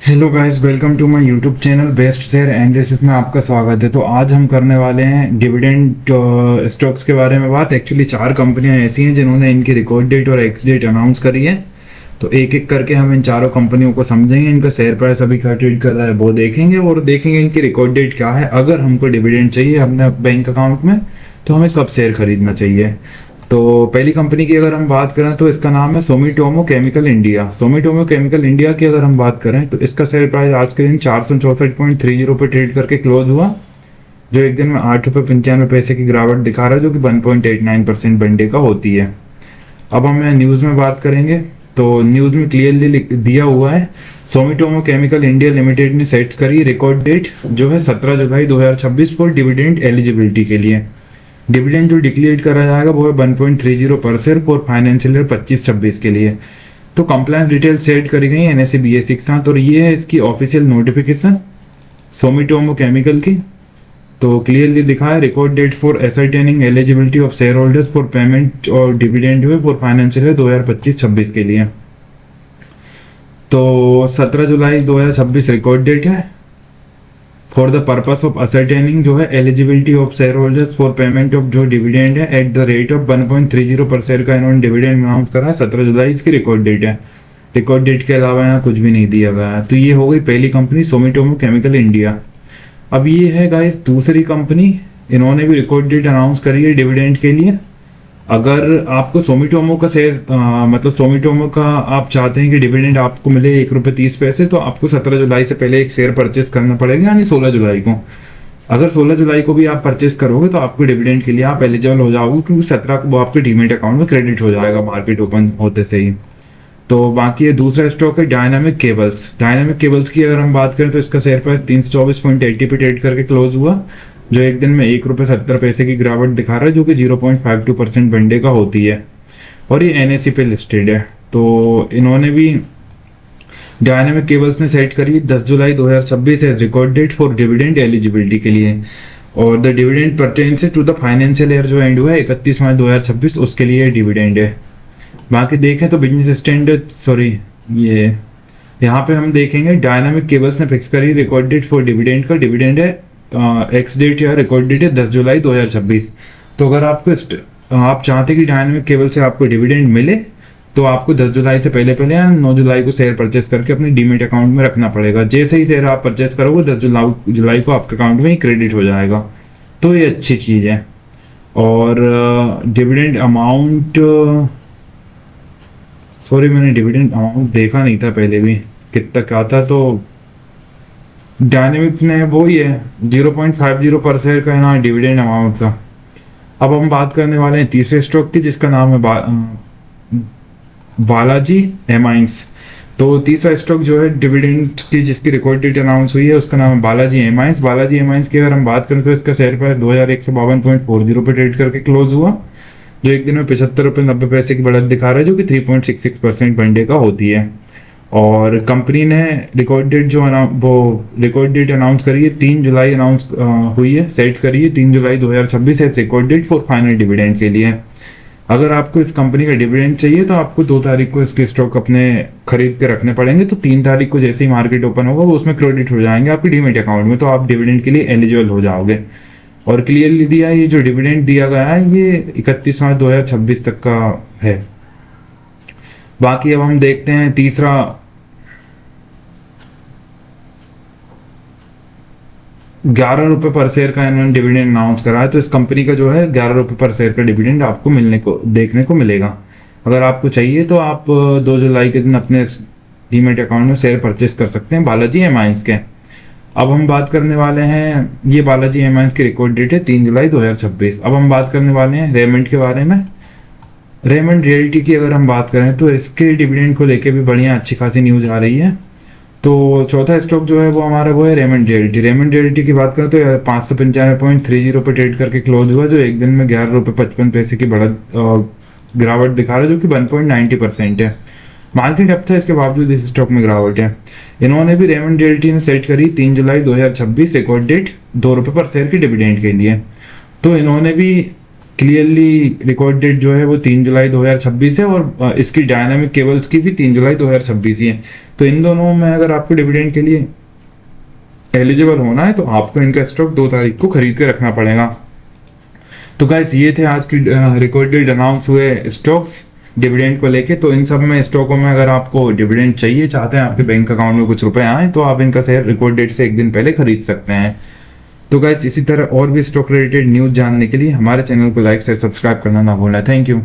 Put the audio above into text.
Hello guys, welcome to my YouTube channel best share analysis में आपका स्वागत है। तो आज हम करने वाले हैं डिविडेंड स्टॉक्स के बारे में बात। एक्चुअली 4 कंपनियां ऐसी हैं जिन्होंने इनकी रिकॉर्ड डेट और एक्स डेट अनाउंस करी है। तो एक एक करके हम इन चारों कंपनियों को समझेंगे, इनका शेयर प्राइस अभी क्या ट्रेड कर रहा है वो देखेंगे और देखेंगे इनकी रिकॉर्ड डेट क्या है। अगर हमको डिविडेंड चाहिए अपने बैंक अकाउंट में तो हमें कब शेयर खरीदना चाहिए। तो पहली कंपनी की अगर हम बात करें तो इसका नाम है Sumitomo chemical India. Sumitomo chemical India की अगर हम बात करें तो इसका शेयर प्राइस आज के दिन 464.30 पे ट्रेड करके क्लोज हुआ, जो एक दिन में 8 रुपये 95 पैसे की गिरावट दिखा रहा है, जो कि 1.89% बनडे का होती है। अब हम न्यूज़ में बात करेंगे तो न्यूज़ में क्लियरली दिया हुआ है सुमिटोमो केमिकल इंडिया लिमिटेड ने सेट करी रिकॉर्ड डेट जो है 17 जुलाई 2026 फॉर डिविडेंड एलिजिबिलिटी के लिए। डिविडेंड जो डिक्लेयर करा जाएगा वो है 1.30 per share for financial year 25-26 के लिए। तो कंप्लायंस डिटेल सेट करी गई एनएसई बीएसई के साथ और ये है इसकी ऑफिशियल नोटिफिकेशन सुमिटोमो केमिकल की। तो क्लियरली लिखा है record date for ascertaining eligibility of share holders for payment और डिविडेंड हुए फॉर फाइनेंशियल ईयर 2025-26 के लिए। तो 17 जुलाई 2026 रिकॉर्ड डेट है for the purpose of ascertaining जो है eligibility of share holders for payment of जो डिविडेंड है at the rate of 1.30 per share का इन्होंने डिविडेंड अनाउंस करा है। 17 जुलाई इसकी रिकॉर्ड डेट है। रिकॉर्ड डेट के अलावा यहाँ कुछ भी नहीं दिया गया है। तो ये हो गई पहली कंपनी सुमिटोमो केमिकल इंडिया। अब ये है गाइस दूसरी कंपनी, इन्होंने भी रिकॉर्ड डेट अनाउंस करी है डिविडेंड के लिए। अगर आपको सुमिटोमो का शेयर मतलब सुमिटोमो का आप चाहते हैं कि डिविडेंड आपको मिले 1 रुपये 30 पैसे, तो आपको 17 जुलाई से पहले एक शेयर परचेज करना पड़ेगा, यानी 16 जुलाई को। अगर 16 जुलाई को भी आप परचेज करोगे तो आपको डिविडेंड के लिए आप एलिजिबल हो जाओगे, क्योंकि 17 को वो आपके डीमेट अकाउंट में क्रेडिट हो जाएगा मार्केट ओपन होते से ही। तो बाकी ये दूसरा स्टॉक है डायनामिक केबल्स। डायनामिक केबल्स की अगर हम बात करें तो इसका शेयर प्राइस 324.80 पे ट्रेड करके क्लोज हुआ, जो एक दिन में 1 रुपये 70 पैसे की गिरावट दिखा रहा है, जो कि 0.52% बनडे का होती है और ये एनएसई पे लिस्टेड है। तो इन्होंने भी डायनामिक केबल्स ने सेट करी 10 जुलाई 2026 as record date for dividend eligibility के लिए, और the dividend pertains to the financial year जो एंड हुआ है 31 मार्च 2026 उसके लिए डिविडेंड है। बाकी देखें तो बिजनेस स्टैंडर्ड ये यहाँ पे हम देखेंगे डायनामिक केबल्स ने फिक्स करी रिकॉर्ड डेट फॉर डिविडेंड का। डिविडेंड है एक्स डेट या रिकॉर्ड डेट है 10 जुलाई 2026। तो अगर आपको आप चाहते कि डायनामिक केबल से आपको डिविडेंड मिले तो आपको 10 जुलाई से पहले पहले या 9 जुलाई को शेयर परचेस करके अपने डीमेट अकाउंट में रखना पड़ेगा। जैसे ही शेयर आप परचेस करोगे 10 जुलाई को आपके अकाउंट में ही क्रेडिट हो जाएगा। तो ये अच्छी चीज़ है। और डिविडेंड अमाउंट मैंने डिविडेंड अमाउंट देखा नहीं था पहले भी कितना क्या था। तो डायनेमिक ने वो ही है 0.50 पर शेयर का ना डिविडेंड अमाउंट का। अब हम बात करने वाले हैं तीसरे स्टॉक की जिसका नाम है बालाजी एमाइंस। तो तीसरा स्टॉक जो है डिविडेंड की जिसकी रिकॉर्ड डेट अनाउंस हुई है उसका नाम है बालाजी एमाइंस। बालाजी एमाइंस की अगर हम बात करें तो इसका शेयर प्राइस 2152.40 पे ट्रेड करके क्लोज हुआ, जो एक दिन में 75 रुपये 90 पैसे की बढ़त दिखा रहा है, जो कि 3.66% बनडे का होती है। और कंपनी ने रिकॉर्ड डेट वो रिकॉर्ड डेट अनाउंस करी है 3 जुलाई अनाउंस हुई है, सेट करी है 3 जुलाई 2026 है record date for final dividend के लिए। अगर आपको इस कंपनी का डिविडेंड चाहिए तो आपको 2 तारीख को इसके स्टॉक अपने खरीद के रखने पड़ेंगे। तो 3 तारीख को जैसे ही मार्केट ओपन होगा वो उसमें क्रेडिट हो जाएंगे आपके डीमेट अकाउंट में, तो आप डिविडेंड के लिए एलिजिबल हो जाओगे। और क्लियरली दिया ये जो डिविडेंड दिया गया है ये 31 मार्च 2026 तक का है। बाकी अब हम देखते हैं तीसरा 11 रुपये पर शेयर का इन्होंने डिविडेंड अनाउंस करा है। तो इस कंपनी का जो है 11 रुपये पर शेयर का डिविडेंड आपको देखने को मिलेगा। अगर आपको चाहिए तो आप 2 जुलाई के दिन अपने डीमेट अकाउंट में शेयर परचेस कर सकते हैं बालाजी एमाइंस के। अब हम बात करने वाले हैं, ये बालाजी एमाइंस की रिकॉर्ड डेट है 3 जुलाई 2026। अब हम बात करने वाले हैं रेमंड के बारे में। रेमंड रियल्टी की अगर हम बात करें तो इसके डिविडेंड को लेके भी बढ़िया अच्छी खासी न्यूज़ आ रही है। तो चौथा स्टॉक जो है वो हमारा वो है रेमंड रियल्टी। रेमंड रियल्टी की बात करें तो 595.30 पे ट्रेड करके क्लोज हुआ, जो एक दिन में 11 रुपये 55 पैसे की बढ़त गिरावट दिखा रहा है, जो कि 1.90% है। मार्केट अप था, इसके बावजूद इस स्टॉक में गिरावट है। इन्होंने भी रेमंड रियल्टी ने सेट करी 3 जुलाई 2026 रिकॉर्ड डेट 2 रुपये पर शेयर की डिविडेंड के लिए। तो इन्होंने भी क्लियरली रिकॉर्ड डेट जो है वो 3 जुलाई 2026 है, और इसकी डायनामिक केबल्स की भी 3 जुलाई 2026 ही है। तो इन दोनों में अगर आपको डिविडेंड के लिए एलिजिबल होना है तो आपको इनका स्टॉक 2 तारीख को खरीद के रखना पड़ेगा। तो गाइस ये थे आज की रिकॉर्ड डेट अनाउंस हुए स्टॉक्स डिविडेंड को लेके। तो इन सब में स्टॉकों में अगर आपको डिविडेंड चाहिए, चाहते हैं आपके बैंक अकाउंट में कुछ रुपए आए, तो आप इनका शेयर रिकॉर्ड डेट से 1 दिन पहले खरीद सकते हैं। तो गाइस इसी तरह और भी स्टॉक रिलेटेड न्यूज जानने के लिए हमारे चैनल को लाइक शेयर सब्सक्राइब करना ना भूलना। Thank you.